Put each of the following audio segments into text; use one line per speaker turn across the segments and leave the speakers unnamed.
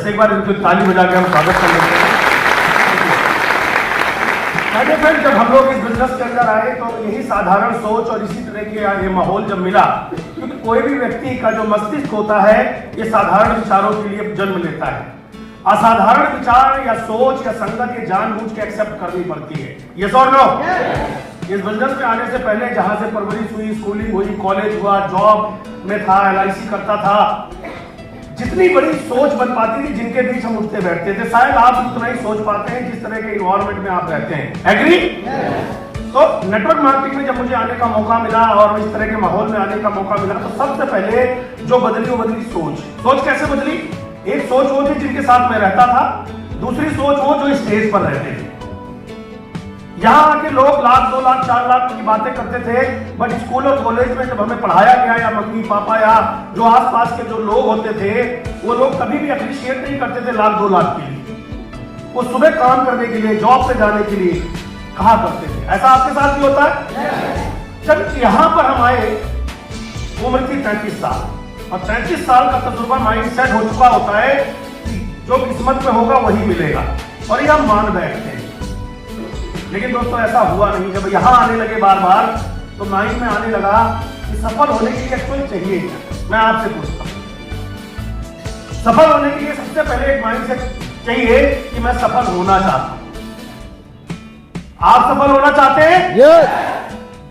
एक बार इनको ताली बजा के हम स्वागत कर लेते हैं। फ्रेंड, जब हम लोग इस बिजनेस के अंदर आए तो यही साधारण सोच और इसी तरह के ये माहौल जब मिला, क्योंकि कोई भी व्यक्ति का जो मस्तिष्क होता है ये साधारण विचारों के लिए जन्म लेता है। असाधारण विचार या सोच या संगत ये जानबूझ के एक्सेप्ट करनी पड़ती है। यस और नो? इस बिजनेस में आने से पहले जहां से परवरिश हुई, स्कूलिंग हुई, कॉलेज हुआ, जॉब में था, LIC करता था, जितनी बड़ी सोच बन पाती थी जिनके बीच हम उठते बैठते थे, शायद आप उतना ही सोच पाते हैं जिस तरह के इन्वायरमेंट में आप रहते हैं। एग्री? तो नेटवर्क मार्केटिंग में जब मुझे आने का मौका मिला और इस तरह के माहौल में आने का मौका मिला तो सबसे पहले जो बदली वो बदली सोच। सोच कैसे बदली? एक सोच वो थी जिनके साथ मैं रहता था, दूसरी सोच वो जो स्टेज पर रहते थे। यहाँ आके लोग लाख, 2 लाख, 4 लाख की बातें करते थे, बट स्कूल और कॉलेज में जब हमें पढ़ाया गया या मम्मी पापा या जो आसपास के जो लोग होते थे वो लोग कभी भी अप्रिशिएट नहीं करते थे लाख 2 लाख के लिए। वो सुबह काम करने के लिए, जॉब पे जाने के लिए कहा करते थे। ऐसा आपके साथ भी होता है? जब यहाँ पर हम आए उम्र थी 33 साल और 33 साल का तजुर्बा माइंड सेट हो चुका होता है कि जो किस्मत में होगा वही मिलेगा और ये हम मान बैठते हैं। लेकिन दोस्तों ऐसा हुआ नहीं। जब यहाँ आने लगे बार बार तो माइंड में आने लगा कि सफल होने के लिए एक्चुअली चाहिए क्या। मैं आपसे पूछता हूँ, सफल होने के लिए सबसे पहले एक माइंड सेट चाहिए कि मैं सफल होना चाहता हूँ। आप सफल होना चाहते हैं?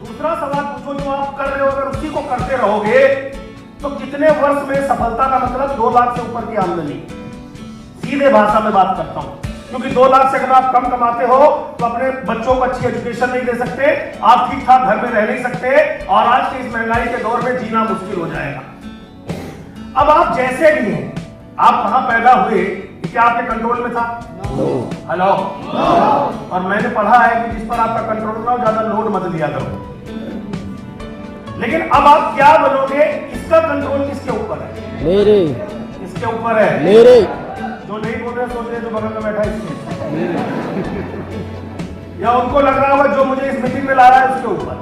दूसरा सवाल पूछो जो आप कर रहे हो, अगर उसी को करते रहोगे तो कितने वर्ष में सफलता का मतलब 2 लाख से ऊपर की आमदनी। सीधे भाषा में बात करता हूं, क्योंकि 2 लाख से अगर आप कम कमाते हो तो अपने बच्चों को अच्छी एजुकेशन नहीं दे सकते, आप ठीक ठाक घर में रह नहीं सकते और आज के इस महंगाई के दौर में जीना मुश्किल हो जाएगा। अब आप जैसे भी हैं, आप कहां पैदा हुए क्या आपके कंट्रोल में था? हेलो? और मैंने पढ़ा है कि जिस पर आपका कंट्रोल ना हो ज्यादा लोड मत लिया करो। लेकिन अब आप क्या बनोगे इसका कंट्रोल किसके ऊपर है?
मेरे।
किसके ऊपर है?
मेरे।
जो नहीं बोल रहे सोच रहे जो बगल में बैठा है इसके या उनको लग रहा होगा जो मुझे इस मीटिंग में ला रहा है उसके ऊपर।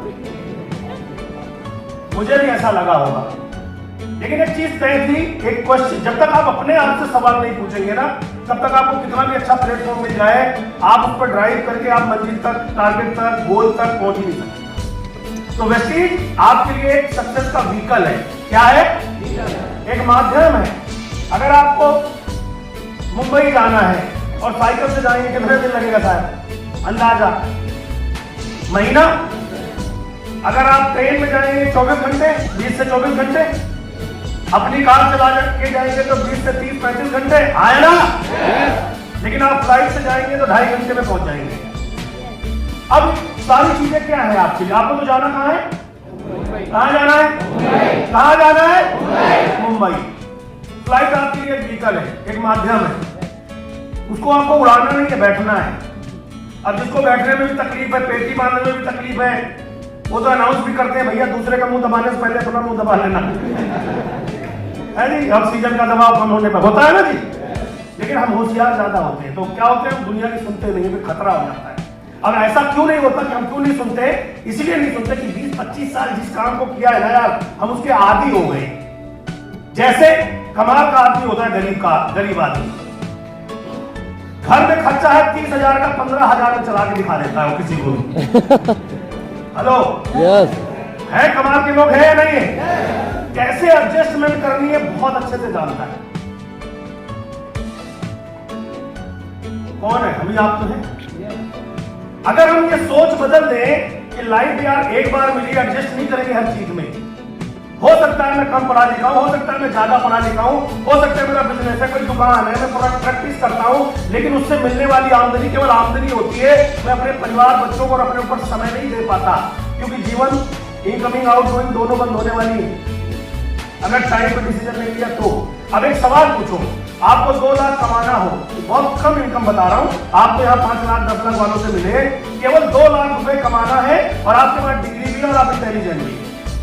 मुझे भी ऐसा लगा होगा। लेकिन एक चीज तय थी, एक क्वेश्चन, जब तक आप अपने आप से सवाल नहीं पूछेंगे ना तब तक आपको कितना भी अच्छा प्लेटफॉर्म मिल जाए आप उस पर ड्राइव करके आप मंजिल तक, टारगेट तक, गोल तक पहुंच ही नहीं सकते। तो वेस्टीज आपके लिए एक सक्सेस का व्हीकल है। क्या है? एक माध्यम है। अगर आपको मुंबई जाना है और साइकिल से जाएंगे कितने दिन लगेगा साहब? अंदाजा महीना। अगर आप ट्रेन में जाएंगे 24 घंटे, 20 से 24 घंटे। अपनी कार चला के जाएंगे तो 20 से 30-35 घंटे आए ना। लेकिन आप फ्लाइट से जाएंगे तो 2.5 घंटे में पहुंच जाएंगे। अब सारी चीजें क्या है आपके लिए? आपको तो जाना कहाँ है? कहाँ जाना है? कहाँ जाना है? मुंबई। फ्लाइट आपके लिए एक व्हीकल है, एक माध्यम है। उसको आपको उड़ाना नहीं है, बैठना है। अब जिसको बैठने में भी तकलीफ है, पेटी बांधने में भी तकलीफ है, वो तो अनाउंस भी करते हैं भैया दूसरे का मुंह दबाने से पहले अपना मुंह दबा लेना है जी। ऑक्सीजन का दबाव कम होने पर होता है ना जी। लेकिन हम होशियार ज्यादा होते हैं तो क्या होते हैं, हम दुनिया की सुनते नहीं, फिर खतरा हो जाता है। अब ऐसा क्यों नहीं होता कि हम क्यों नहीं सुनते? इसलिए नहीं सुनते कि 20-25 साल जिस काम को किया है ना यार, हम उसके आदी हो गए। जैसे कमाल का आदमी होता है गरीब आदमी, घर में खर्चा है 30,000 का, 15,000 में चला के दिखा देता है वो किसी को। हेलो?
यस।
है कमाल के लोग है या नहीं है? कैसे एडजस्टमेंट करनी है बहुत अच्छे से जानता है। कौन है? हम ही आप तो हैं। अगर हम ये सोच बदल दें कि लाइफ यार एक बार मिली, एडजस्ट नहीं करेंगे हर चीज में। हो सकता है मैं कम पढ़ा लिखा हूं, हो सकता है मैं ज्यादा पढ़ा लिखा हूं, हो सकता है मेरा बिजनेस है, कोई दुकान है, मैं प्रैक्टिस करता हूं, लेकिन उससे मिलने वाली आमदनी केवल आमदनी होती है। मैं अपने परिवार, बच्चों को और अपने ऊपर समय नहीं दे पाता, क्योंकि जीवन इनकमिंग आउटगोइंग दोनों बंद होने वाली है अगर टाइम पर डिसीजन नहीं लिया तो। अब एक सवाल पूछो, आपको 2 लाख कमाना हो, बहुत कम इनकम बता रहा हूं, आपको यहाँ 5 लाख 10 लाख वालों से मिले, केवल 2 लाख रुपए कमाना है और आपके पास डिग्री भी है और आप इंटेलिजेंट भी।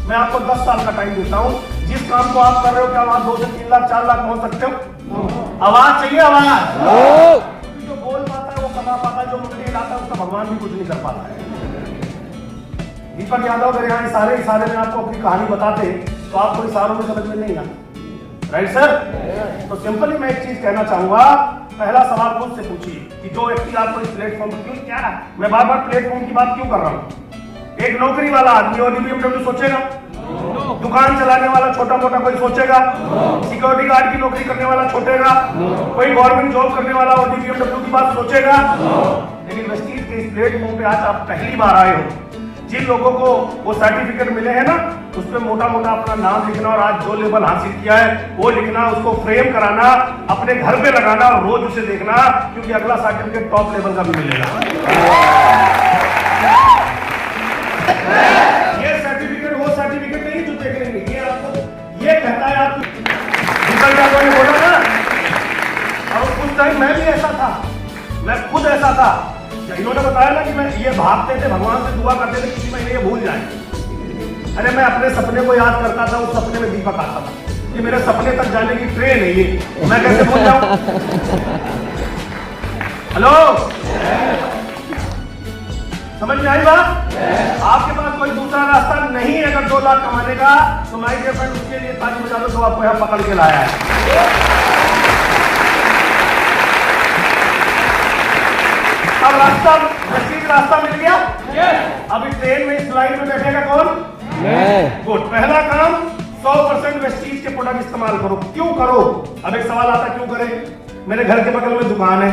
मैं आपको 10 साल का टाइम देता हूं। जिस काम को आप कर रहे हो क्या वहां 2 से 3 लाख 4 लाख पहुंच सकते हो? आवाज चाहिए, आवाज। जो बोल पाता है वो कमा पाता है, जो मुंडी हिलाता है उसका भगवान भी कुछ नहीं कर पाता है। दीपक यादव अगर यहाँ इशारे में आपको अपनी कहानी बताते तो आपको इशारों में समझ में नहीं आती। Right sir? तो सिंपली मैं एक चीज कहना चाहूंगा, पहला सवाल खुद से पूछिए कि जो व्यक्ति आपको इस प्लेटफॉर्म पर क्यों, क्या मैं बार बार प्लेटफॉर्म की बात क्यों कर रहा हूँ? एक नौकरी वाला आदमी और BMW सोचेगा? दुकान चलाने वाला छोटा मोटा कोई सोचेगा? सिक्योरिटी गार्ड की नौकरी करने वाला सोचेगा? कोई गवर्नमेंट जॉब करने वाला और BMW की बात सोचेगा? लेकिन वेस्टीज के इस प्लेटफॉर्म पे आज आप पहली बार आए हो, जिन लोगों को वो सर्टिफिकेट मिले हैं ना, उस पर मोटा मोटा अपना नाम लिखना और आज जो लेवल हासिल किया है वो लिखना, उसको फ्रेम कराना, अपने घर पे लगाना और रोज उसे देखना, क्योंकि अगला सर्टिफिकेट टॉप लेवल का भी मिलेगा। ये सर्टिफिकेट वो सर्टिफिकेट नहीं जो देख लेंगे, ये आपको ये कहता है आप निकल जाओ, ने बोला ना। और उस टाइम मैं भी ऐसा था, मैं खुद ऐसा था। इन्होंने बताया ना कि मैं ये भागते थे, भगवान से दुआ करते थे किसी महीने ये भूल जाए। अरे मैं अपने सपने को याद करता था, उस सपने में दीपक आता था, ये मेरे सपने तक जाने की ट्रेन है, ये मैं कैसे भूल जाऊं? हेलो, समझ में आई बात? आपके पास कोई दूसरा रास्ता नहीं है अगर 2 लाख कमाने का, तो माय डियर फ्रेंड उसके लिए ताली बजा दो तो आपको यहाँ पकड़ के लाया है। अब रास्ता, नसीब रास्ता मिल गया। अभी ट्रेन में इस लाइन में बैठेगा कौन? मैं। गुड। पहला काम 100% वेस्टीज के प्रोडक्ट इस्तेमाल करो। क्यों करो? अब एक सवाल आता क्यों करें? मेरे घर के बगल में दुकान है,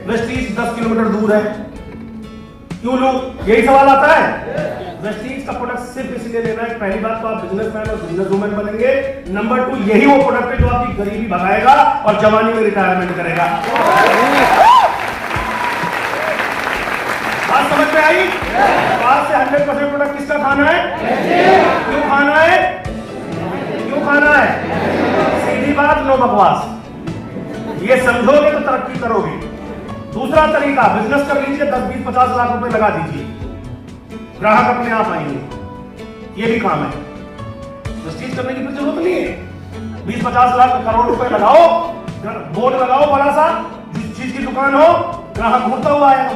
वेस्टीज 10 किलोमीटर दूर है, क्यों लूं? यही सवाल आता है। वेस्टीज का प्रोडक्ट सिर्फ इसलिए लेना है, पहली बात तो आप बिजनेसमैन और बिजनेस वुमेन बनेंगे, नंबर 2 यही वो प्रोडक्ट है जो आपकी गरीबी भगाएगा और जवानी में रिटायरमेंट करेगा। बात समझ में आई? आज से 100% प्रोडक्ट किसका खाना है? क्यों खाना है? क्यों खाना है? सीधी बात, नो बकवास। ये समझोगे तो तरक्की करोगे। दूसरा तरीका, बिजनेस कर लीजिए, 10, 20, 50 लाख रुपए लगा दीजिए, ग्राहक अपने आप आएंगे। ये भी काम है, वेस्टीज करने की जरूरत नहीं है। 20-50 लाख करोड़ रुपए लगाओ, बोर्ड लगाओ बड़ा सा, जिस चीज की दुकान हो, ग्राहक घूरता हुआ आएगा।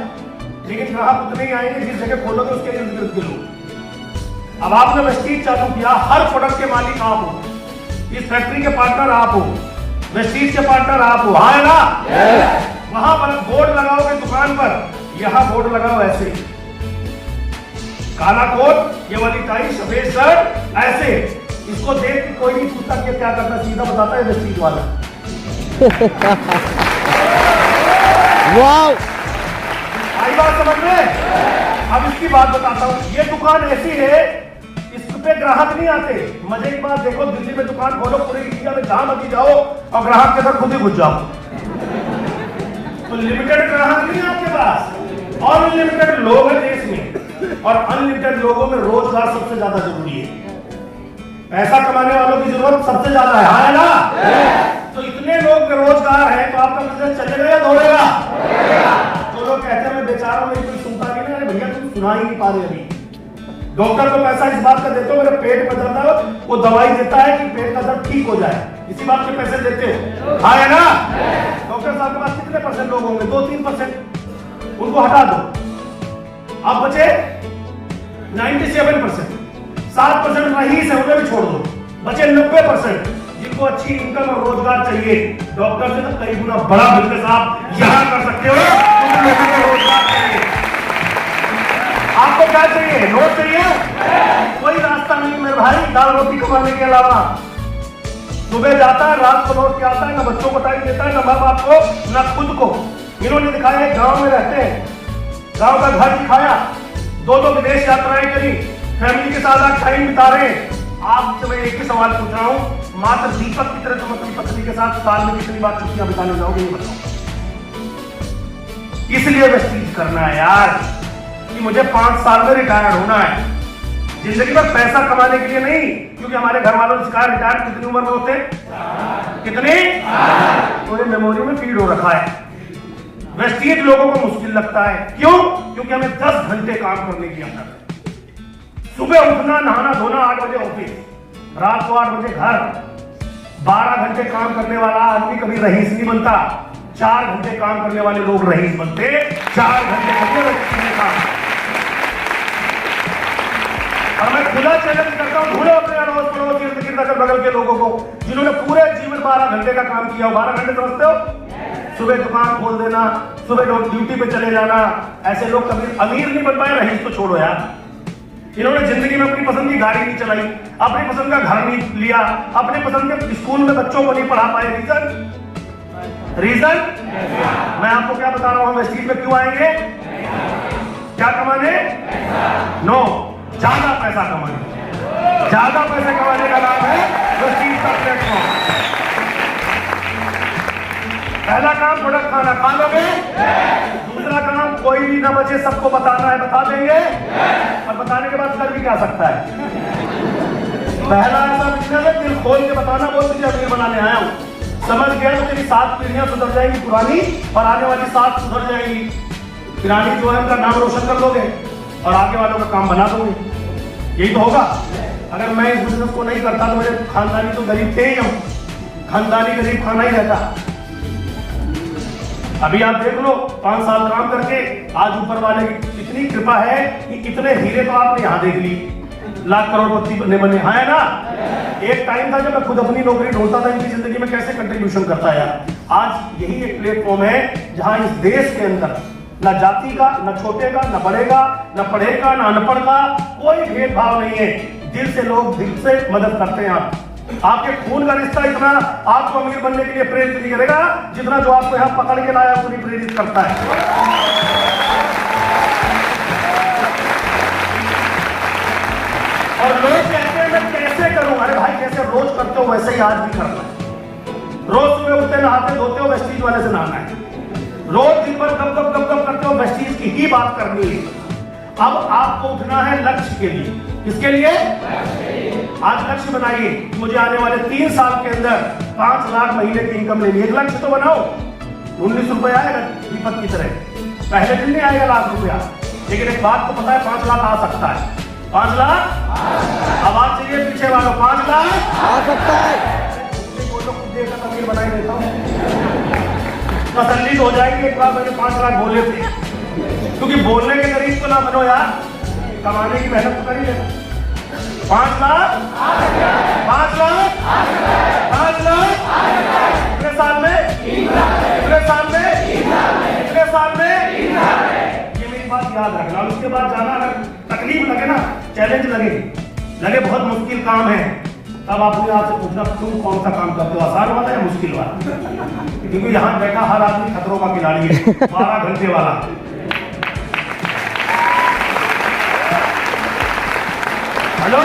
लेकिन ग्राहक उतने ही आएंगे जिस जगह खोलोगे उसके इर्द गिर्द के लोग। अब आपने वेस्टीज चालू किया, हर प्रोडक्ट के मालिक आप हो, इस फैक्ट्री के पार्टनर आप हो, वेस्टीज के पार्टनर आप हो, हाँ है ना? वहां पर बोर्ड लगाओगे दुकान पर, यहां बोर्ड लगाओ ऐसे, काला कोट, ये वाली टाई, सफेद शर्ट, ऐसे। इसको देख के कोई नहीं पूछता कि क्या करना, सीधा बताता है वेस्टीज वाला। वाह, आई बात समझ में? अब इसकी बात बताता हूँ। ये दुकान ऐसी है, इस पे ग्राहक नहीं आते। मजे की बात देखो, दिल्ली में दुकान खोलो, पूरे इंडिया में जहां मर्जी जाओ और ग्राहक के अंदर खुद ही घुस जाओ। तो लिमिटेड ग्राहक नहीं है आपके पास, और अनलिमिटेड लोग हैं देश में, और अनलिमिटेड लोगों में रोजगार सबसे ज्यादा जरूरी है। पैसा कमाने वालों की जरूरत सबसे ज्यादा है, हाँ है ना? तो इतने लोग बेरोजगार हैं, तो आपका बिजनेस चलेगा या दौड़ेगा? तो लोग कहते हैं मैं बेचारा, मेरी कोई सुनता नहीं है। भैया तुम सुना ही नहीं पा रहे अभी। डॉक्टर को पैसा इस बात का देते हो, मेरे पेट में दर्द है, वो दवाई देता है कि पेट का दर्द ठीक हो जाए, इसी बात के पैसे देते हो, हाँ है ना? डॉक्टर साहब के पास कितने % लोग होंगे? 2-3%, उनको हटा दो। अब बचे 97%, 7% रईस है, उन्हें भी छोड़ दो, बचे 90% जिनको अच्छी इनकम और रोजगार चाहिए। डॉक्टर से तो कई गुना बड़ा बिजनेस आप यहां कर सकते हो, रोजगार चाहिए। आपको क्या चाहिए? नोट चाहिए? कोई रास्ता नहीं मेरे भाई दाल रोटी कमाने के अलावा। सुबह जाता है, रात को लौट के आता है, ना बच्चों को टाइम देता है, ना माँ बाप को, ना खुद को। इन्होंने दिखाया है, गांव में रहते हैं, गांव का घर दिखाया, 2 विदेश यात्राएं करी, फैमिली के साथ आज टाइम बिता रहे हैं। आपसे मैं एक ही सवाल पूछ रहा हूं, मात्र दीपक की तरह तुम अपनी पत्नी के साथ साल में कितनी बार छुट्टियां बिताने जाओगे, ये बताओ। इसलिए वेस्टीज करना है यार कि मुझे 5 साल में रिटायर होना है, जिंदगी भर पैसा कमाने के लिए नहीं। क्योंकि हमारे घर वालों ने सिखाया रिटायर कितनी उम्र में होते? कितनी? पूरे मेमोरी में फीड हो रखा है। वेस्टीज लोगों को मुश्किल लगता है, क्यों? क्योंकि हमें 10 घंटे काम करने की आदत है। सुबह उठना, नहाना धोना, 8 बजे ऑफिस, रात को 8 बजे घर। 12 घंटे काम करने वाला आदमी कभी रईस नहीं बनता। 4 घंटे काम करने वाले लोग रईस बनते, 4 घंटे करने काम। और मैं खुला चैलेंज करता हूँ, ढूंढो अपने अड़ोस पड़ोस इर्द गिर्द अगल बगल के लोगों को जिन्होंने पूरे जीवन 12 घंटे का काम किया हो। 12 घंटे समझते हो? सुबह दुकान खोल देना, सुबह लोग ड्यूटी पे चले जाना। ऐसे लोग कभी अमीर नहीं बन पाए, रईस तो छोड़ो यार। इन्होंने जिंदगी में अपनी पसंद की गाड़ी नहीं चलाई, अपनी पसंद का घर नहीं लिया, अपनी पसंद के स्कूल में बच्चों को नहीं पढ़ा पाए। रीजन मैं आपको क्या बता रहा हूं, वेस्टीज में क्यों आएंगे? क्या कमाने? नो, ज्यादा पैसा कमाने। ज्यादा पैसे कमाने का नाम है वेस्टीज का प्लेटफॉर्म। पहला काम प्रोडक्ट खाना, खा लोगे। दूसरा काम कोई भी ना बचे, सबको बताना है, बता देंगे। और बताने के बाद कर भी क्या सकता है? पहला ऐसा बिजनेस है दिल खोल के बताना, बोल तुझे अमीर बनाने आया हूं। समझ गया तो तेरी 7 पीढ़ियां सुधर जाएंगी पुरानी, और आने वाली 7 सुधर जाएंगी। पुरानी जो है उनका नाम रोशन कर लोगे और आगे वालों का काम बना दोगे। यही तो होगा। अगर मैं इस बिजनेस को नहीं करता तो मेरे खानदानी तो गरीब थे ही, हम खानदानी गरीब खाना ही रहता। अभी आप देख लो, 5 साल काम करके आज ऊपर वाले की इतनी कृपा है कि कितने हीरे तो आपने यहाँ देख ली, लाख करोड़पति बने है ना। एक टाइम था जब मैं खुद अपनी नौकरी ढूंढता था, इनकी जिंदगी में कैसे कंट्रीब्यूशन करता है यार। आज यही एक प्लेटफॉर्म है जहां इस देश के अंदर ना जाति का, ना छोटे का, ना बड़े का, ना पढ़े का, ना अनपढ़ का कोई भेदभाव नहीं है। दिल से लोग दिल से मदद करते हैं। आपके खून का रिश्ता इतना आपको अमीर बनने के लिए प्रेरित नहीं करेगा जितना जो आपको यहाँ पकड़ के लाया उसको प्रेरित करता है। और लोग कहते हैं मैं कैसे करूं? अरे भाई, कैसे रोज करते हो वैसे ही आज भी करना है। रोज सुबह उठते नहाते धोते हो, वेस्टीज वाले से नहाना है। रोज दिन भर गप गप गप गप करते हो, वेस्टीज की ही बात करनी है। अब आपको उठना है लक्ष्य के लिए। किसके लिए? आज लक्ष्य बनाइए, मुझे आने वाले 3 साल के अंदर 5 लाख महीने की इनकम लेनी है। एक लक्ष्य तो बनाओ। 19 रुपए आएगा दीपक की तरह, पहले दिन नहीं आएगा लाख रुपया, लेकिन एक बात तो पता है 5 लाख आ सकता है। 5 लाख आवाज चाहिए पीछे वालों, 5 लाख आ सकता है। बोलो कुछ देर का तस्वीर बनाई देता हूँ, तसल्ली हो जाएगी। एक बार मैंने 5 लाख बोले थे, क्योंकि बोलने के करीब तो ना बनो यार, कमाने की मेहनत तो करिए। 5 लाख 5 लाख 5 लाख कितने साल में? कितने साल में? कितने साल में? ये मेरी बात याद रखना। उसके बाद जाना, अगर तकलीफ लगे ना, चैलेंज लगे बहुत मुश्किल काम है, तब आपने आपसे पूछना तुम कौन सा काम करते हो, आसान वाला या मुश्किल वाला? क्योंकि यहाँ बैठा हर आदमी खतरों का खिलाड़ी है, 12 घंटे वाला। Hello,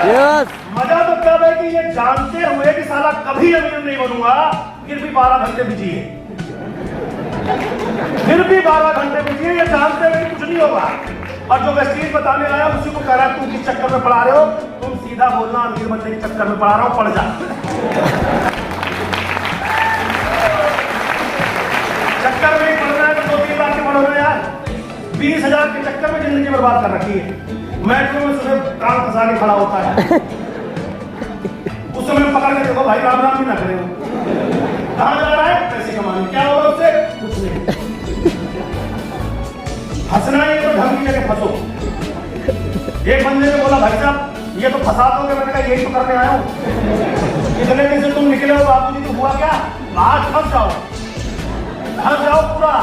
yes. मजा तो तब है कि ये जानते हुए कि साला कभी अमीर नहीं बनूंगा, फिर भी 12 घंटे बिजी है। फिर भी 12 घंटे बिजी है, ये जानते हुए कि कुछ नहीं होगा। और जो वेस्टीज बताने आया उसी को कह रहा है तुम किस चक्कर में पड़ा रहे हो? तुम सीधा बोलना अमीर बनने के चक्कर में पड़ा रहा हूं, पड़ जा। चक्कर में ही पड़ रहा है तो 2-3 लाख के पढ़ो ना यार। 20,000 के चक्कर में जिंदगी बर्बाद कर रखी है। मेट्रो में सुबह काम फंसा के खड़ा होता है, उस समय पकड़ के देखो भाई, राम राम भी ना करे। कहाँ जा रहा है? पैसे कमाने। क्या होगा उससे? कुछ नहीं। हंसना है तो ढंग की जगह फंसो। एक बंदे ने बोला भाई साहब ये तो फंसा दोगे, मैंने कहा यही तो करने आया हूँ। इतने दिन से तुम निकले हो बाबूजी, तो हुआ क्या? आज फंस जाओ पूरा।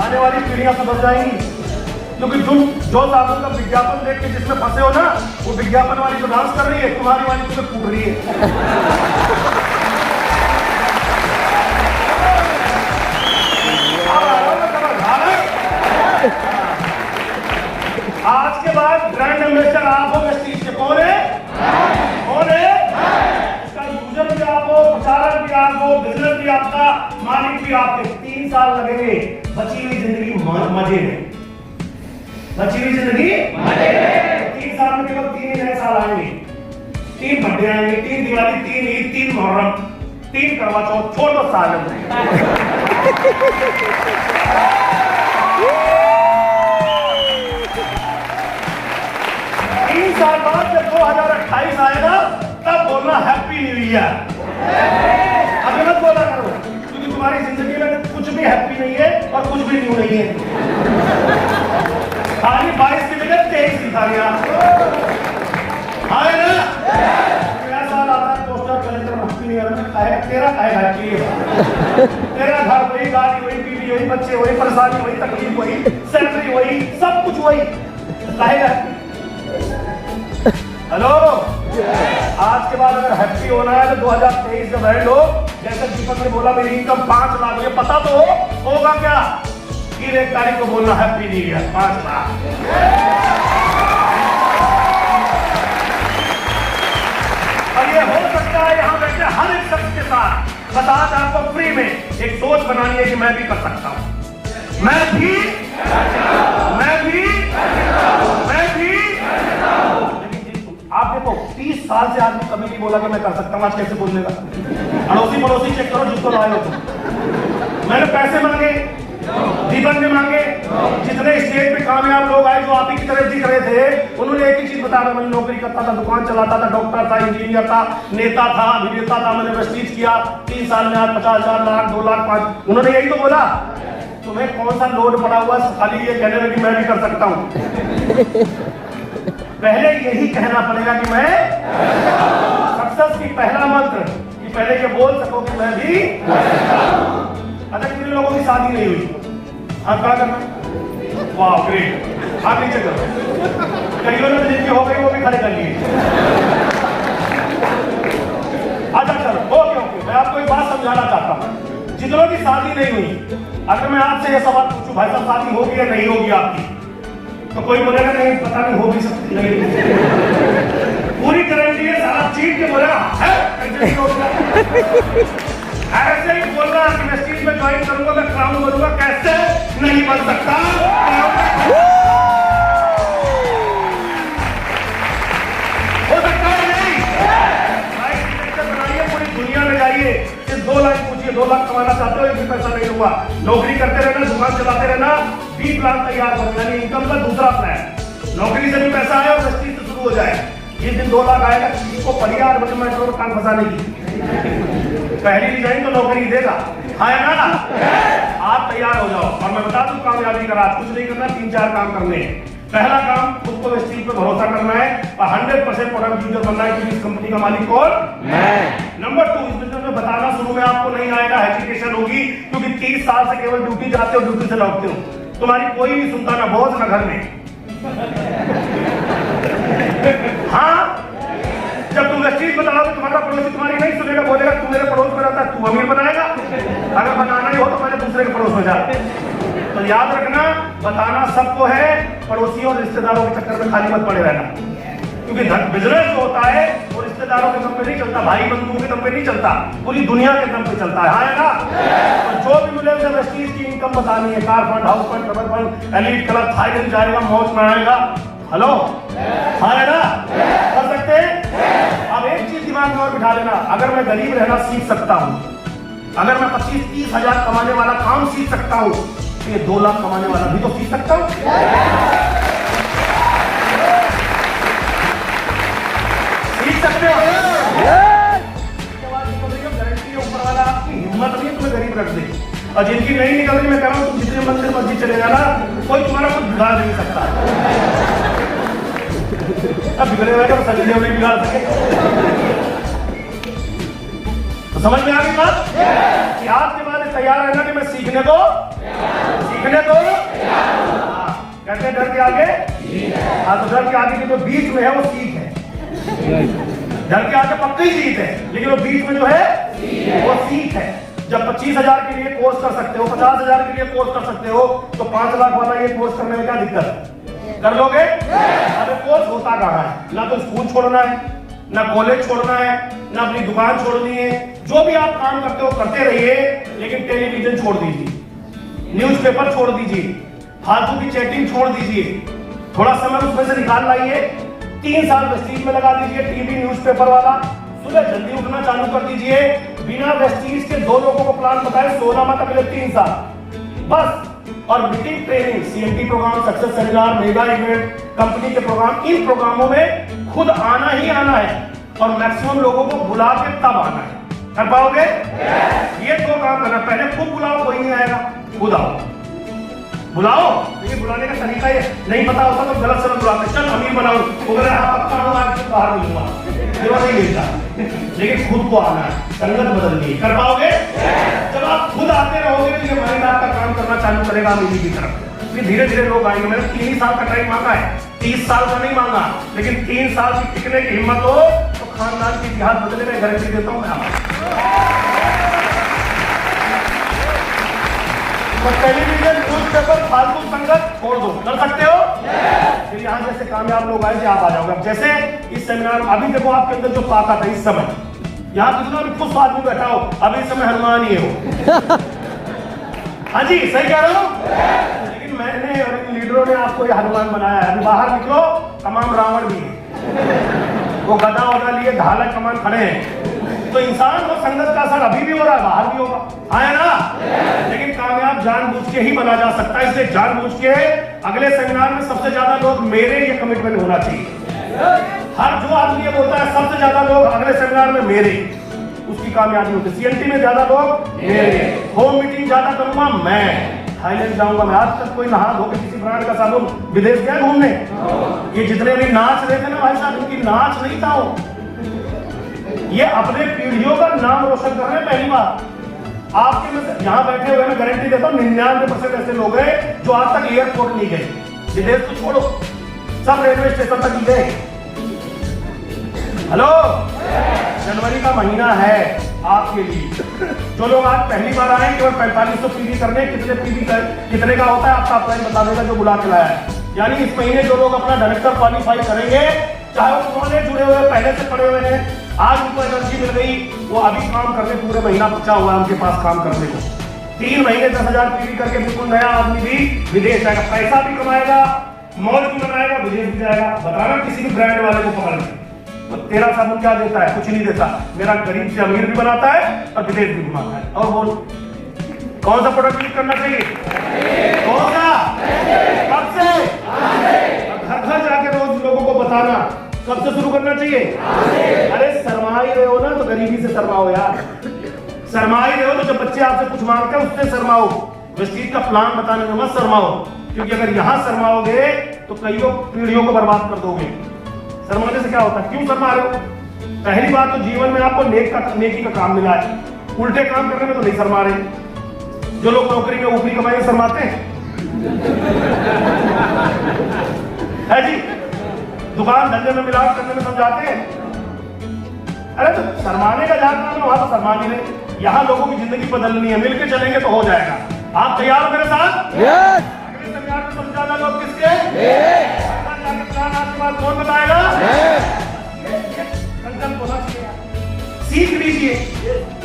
आने वाली पीढ़ियां सुधर जाएंगी, क्योंकि जो साबुन का विज्ञापन देख के जिसमें फंसे हो ना, वो विज्ञापन वाली तो डांस कर रही है, तुम्हारी वाली तुम्हें कूट रही है। आज के बाद ब्रांड एम्बेसडर आप हो वेस्टीज के। कौन है? कौन है? इसका यूजर भी आप हो, प्रचारक भी आप हो, बिजनेस भी आपका, मालिक भी आपके। 3 साल लगेंगे, बची हुई जिंदगी मजे में। बची हुई जिंदगी 3 साल में केवल 3 ही नए साल आएंगे। 3 बर्थडे आएंगे, 3 दिवाली, 3 ईद, 3 मुहर्रम, 3 करवा चौथ, छोड़ दो साल में। 3 साल बाद जब 2028 आएगा तब बोलना हैप्पी न्यू ईयर। अभी मत बोला करो, क्योंकि तुम्हारी जिंदगी में कुछ भी हैप्पी नहीं है और कुछ भी न्यू नहीं है। खाली 22 की जगह 23 खा गया। हाँ ना, साल आता है पोस्टर कलेक्टर भक्ति नहीं है, तेरा खाएगा तेरा घर वही, गाड़ी वही, बीवी वही, बच्चे वही, परेशानी वही, तकलीफ वही, सैलरी वही, सब कुछ वही खाएगा। हेलो, आज के बाद अगर हैप्पी होना है तो 2023 में बैठ लो। जैसे दीपक ने बोला मेरी इनकम 5 लाख, ये पता तो होगा क्या कि 1 तारीख को बोलना हैप्पी न्यू ईयर 5 लाख। और ये हो सकता है यहाँ बैठे हर एक शख्स के साथ। बस आज आपको फ्री में एक सोच बनानी है कि मैं भी कर सकता हूँ, मैं भी। आप देखो 30 साल से आदमी कभी नहीं बोला कि मैं कर सकता हूँ, आज कैसे बोलने का? अड़ोसी पड़ोसी चेक करो जिसको लाए हो तुम। मैंने पैसे मांगे, दीपक ने मांगे, जितने स्टेज पे कामयाब लोग आए जो आप ही की तरह दिख रहे थे, उन्होंने एक ही चीज बताया, मैंने नौकरी करता था, दुकान चलाता था, डॉक्टर था, इंजीनियर था, नेता था, अभिनेता था, मैंने प्रेस्टीज किया, 3 साल में आज 50,000 लाख 2 लाख 5। उन्होंने यही तो बोला। तुम्हें कौन सा लोड पड़ा हुआ खाली ये कहने में कि मैं भी कर सकता हूँ? पहले यही कहना पड़ेगा कि मैं सक्सेस की पहला मंत्र कि पहले ये बोल सको कि मैं भी। अच्छा, कितने लोगों की शादी नहीं हुई? आप क्या करना? वाह ग्रेट, आप नीचे करो। कईयों ने जिनकी हो गई वो भी खड़े कर लिए। अच्छा चलो, ओके, मैं आपको एक बात समझाना चाहता हूँ। जितनों की शादी नहीं हुई, अगर मैं आपसे ये सवाल पूछूं, भाई साहब शादी होगी या नहीं होगी आपकी, तो कोई बोलेगा नहीं पता नहीं, हो भी सकती नहीं। पूरी गारंटी है, सारा चीट के बोलेगा है ऐसे ही बोल रहा कि मैं स्टेज में ज्वाइन करूंगा, मैं क्राउन बनूंगा, कैसे नहीं बन सकता? हो सकता है नहीं? बनाइए, पूरी दुनिया में जाइए, सिर्फ 2 लाख पूछिए, 2 लाख कमाना चाहते हो, एक भी पैसा नहीं हुआ, नौकरी करते रहना, दुकान चलाते रहना, 20 प्लान तैयार करो, यानी इनकम का दूसरा प्लान। नौकरी से भी पैसा आए और प्रेस्टीज से शुरू हो जाए। जिस दिन 2 लाख आएगा, इसको परिवार बने मेट्रो में कान फंसाने की पहली डिजाइन तो नौकरी देगा। हाँ ना, आप तैयार हो जाओ। और मैं बता दूं कामयाबी का राज कुछ नहीं करना, 3-4 काम करने हैं। पहला काम, खुद को इस चीज पे भरोसा करना है और 100% प्रोडक्ट यूजर बनना है कि इस कंपनी का मालिक कौन? मैं। नंबर 2, इस बिजनेस में बताना शुरू में आपको नहीं आएगा, हेजिटेशन होगी, क्योंकि 30 साल से केवल ड्यूटी जाते हो, ड्यूटी से लौटते हो, तुम्हारी कोई नहीं सुनता, ना बॉस ना घर में। हाँ, जब तुम चीज बताओगे तुम्हारा पड़ोसी तुम्हारी नहीं सुनेगा, बोलेगा तू मेरे पड़ोस में रहता, तू अमीर बनाएगा। अगर बनाना ही हो तो पहले दूसरे के पड़ोस में जा। तो याद रखना, बताना सबको है, पड़ोसियों और रिश्तेदारों के चक्कर में खाली मत पड़े रहना, क्योंकि बिजनेस जो होता है वो रिश्तेदारों के दम पे नहीं चलता, भाई बंधुओं के दम पे नहीं चलता, पूरी दुनिया के दम पे चलता है। हाँ ना, तो जो भी मिले उसे प्रेस्टीज की इनकम बतानी है, car fund, house fund, trouble fund, elite club, Thailand जाएगा, मौज में आएगा। हेलो, हाँ ना, कर सकते हैं? अब एक चीज दिमाग में और बिठा लेना, अगर मैं गरीब रहना सीख सकता हूँ, अगर मैं 25-30 हजार कमाने वाला काम सीख सकता हूँ, तो ये 2 लाख कमाने वाला भी तो सीख सकता हूँ। सीख सकते हो? गारंटी है ऊपर वाला, आपकी हिम्मत नहीं तुम्हें गरीब रख दे। और जिनकी नहीं निकल रही, मैं कह रहा हूँ तुम जितने मंदिर मस्जिद चले जाना, कोई तुम्हारा कुछ बिगाड़ नहीं सकता। अब बिगड़े हुए तो सभी नहीं बिगाड़ सके। तो समझ में आ गई बात कि आज के बाद तैयार रहना कि मैं सीखने को कहते हैं, डर के आगे। हाँ, तो डर के आगे की जो बीच में है वो सीख है। डर के आगे पक्की जीत है, लेकिन वो बीच में जो है वो सीख है। जब 25,000 के लिए कोर्स कर सकते हो, 50,000 के लिए कोर्स कर सकते हो, तो 5 लाख वाला ये कोर्स करने में क्या दिक्कत? कर लोगे? अबे कोर्स होता कहाँ है? ना तो स्कूल छोड़ना है, ना कॉलेज छोड़ना है, ना अपनी दुकान छोड़नी है। जो भी आप काम करते हो करते रहिए, लेकिन टेलीविजन छोड़ दीजिए, न्यूज़पेपर छोड़ दीजिए, फालतू की चैटिंग छोड़ दीजिए, थोड़ा समय उसमें से निकाल लाइए। 3 साल वेस्टीज में लगा दीजिए, टीवी न्यूज़पेपर वाला। सुबह जल्दी उठना चालू कर दीजिए, बिना वेस्टीज के 2 लोगों को प्लान बताए, सोना मत अगले 3 साल बस। और meeting, training, CMT program, success seminar, mega event, company के प्रोग्राम, इन प्रोग्रामों में खुद आना ही आना है और मैक्सिमम लोगों को बुला के तब आना है। कर पाओगे? ये 2 काम करना, पहले खुद बुलाओ, कोई नहीं आएगा, खुद आओ। बुलाओ, लेकिन बुलाने का तरीका ये नहीं पता होता तो गलत सलत बुलाते, चल अमीर बनाओ, अगर पक्का हो आज बाहर मिलूंगा, ये नहीं मिलता। लेकिन खुद को आना है, संगत बदलनी है, कर पाओगे? जब आप खुद आते रहोगे तो ये माइंड आपका काम करना चालू करेगा अमीरी की तरफ, फिर धीरे धीरे लोग आएंगे। मैंने 3 ही साल का टाइम मांगा है, 30 साल का नहीं मांगा, लेकिन 3 साल की टिकने की हिम्मत हो तो खानदान की इतिहास बदलने में गारंटी देता हूं मैं। टेलीविजन न्यूज़पेपर फालतू संगत छोड़ दो, कर सकते हो? फिर यहाँ जैसे कामयाब लोग आए थे आप आ जाओगे। अब जैसे इस सेमिनार अभी देखो आपके अंदर जो ताकत है इस समय, यहाँ कितना भी खुश आदमी बैठा हो, अभी इस समय हनुमान ही हो। हाँ जी सही कह रहा हूँ, लेकिन मैंने और इन लीडरों ने आपको ये हनुमान बनाया है। अभी बाहर निकलो तमाम रावण भी है, वो गदा वदा लिए ढाला कमान खड़े हैं, तो इंसान को संगत का असर अभी भी हो रहा है, बाहर भी होगा, आए ना। लेकिन कामयाब जानबूझ के ही बना जा सकता है, इसलिए जानबूझ के अगले सेमिनार में सबसे ज्यादा लोग मेरे ये कमिटमेंट होना चाहिए। हर जो आदमी ये बोलता है सबसे ज्यादा लोग अगले सेमिनार में मेरे, उसकी कामयाबी होती है। सीएनटी में ज्यादा लोग मेरे, होम मीटिंग ज्यादा करूंगा मैं, थाईलैंड जाऊंगा मैं। आज तक कोई नहा धो के किसी ब्रांड का साबुन विदेश गया घूमने? ये जितने भी नाच रहे थे ना भाई साहब, इनकी नाच नहीं था वो, ये अपने पीढ़ियों का नाम रोशन कर रहे हैं। पहली बार आपके में यहाँ बैठे हुए मैं गारंटी देता हूँ 99% ऐसे लोग हैं जो आज तक एयरपोर्ट नहीं गए, विदेश तो छोड़ो, सब रेलवे स्टेशन तक गए। हेलो, जनवरी का महीना है आपके लिए। जो लोग आज पहली बार आए केवल 4500 पीवी करने, कितने का होता है आपका अप्लाई बता देगा जो बुला के लाया है। यानी इस महीने जो लोग अपना डायरेक्टर क्वालिफाई करेंगे, चाहे वो पुराने जुड़े हुए पहले से पड़े हुए हैं, आज उनको एनर्जी मिल गई, वो अभी काम करने पूरे महीना बचा हुआ है उनके पास काम करने को। 3 महीने 10,000 पीवी करके बिल्कुल नया आदमी भी विदेश जाएगा, पैसा भी कमाएगा, मौज भी बनाएगा, विदेश भी जाएगा। बताना किसी भी ब्रांड वाले को पकड़ के, तो तेरा साबुन क्या देता है? कुछ नहीं देता, मेरा गरीब से अमीर भी बनाता है और विदेश भी घुमाता है। और बोल कौन सा प्रोडक्ट यूज करना चाहिए? कौन सा? कब से? घर घर जाके रोज लोगों को बताना, कब से शुरू करना चाहिए? अरे शर्मा ही रहे हो ना तो गरीबी से शर्माओ यार, शर्मा ही रहे हो तो जब बच्चे आपसे कुछ मांगते हैं उससे शर्माओ, वेस्टीज का प्लान बताने में मत शर्माओ, क्योंकि अगर यहाँ शर्माओगे तो कईयों पीढ़ियों को बर्बाद कर दोगे। शर्माने से क्या होता है? क्यों शर्मा रहे हो? पहली बात तो जीवन में आपको नेकी का काम मिला है, उल्टे काम करने में तो नहीं शर्मा रहे। जो लोग नौकरी में ऊपरी कमाई में शर्माते हैं है जी, दुकान धंधे में मिलावट करने में समझाते हैं। अरे तो शर्माने का जहां काम है वहां तो शर्मा नहीं रहे। यहाँ लोगों की जिंदगी बदलनी है, मिलके चलेंगे तो हो जाएगा। आप तैयार हो मेरे साथ? अगले सेमिनार में सबसे ज्यादा लोग किसके? प्लान आपके पास कौन बताएगा? सीख लीजिए,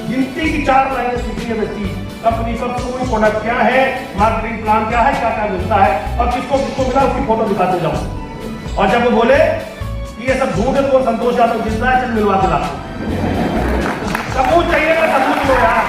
गिनती की 4 लाइनें सीखनी है व्यक्ति, कंपनी का कोई प्रोडक्ट क्या है, मार्केटिंग प्लान क्या है, क्या क्या मिलता है और किसको किसको मिला उसकी फोटो दिखाते जाओ। और जब वो बोले कि ये सब झूठ है तो संतोष यादव जितना है चल मिलवा के ला, सबूत चाहिए, सबूत लो यार।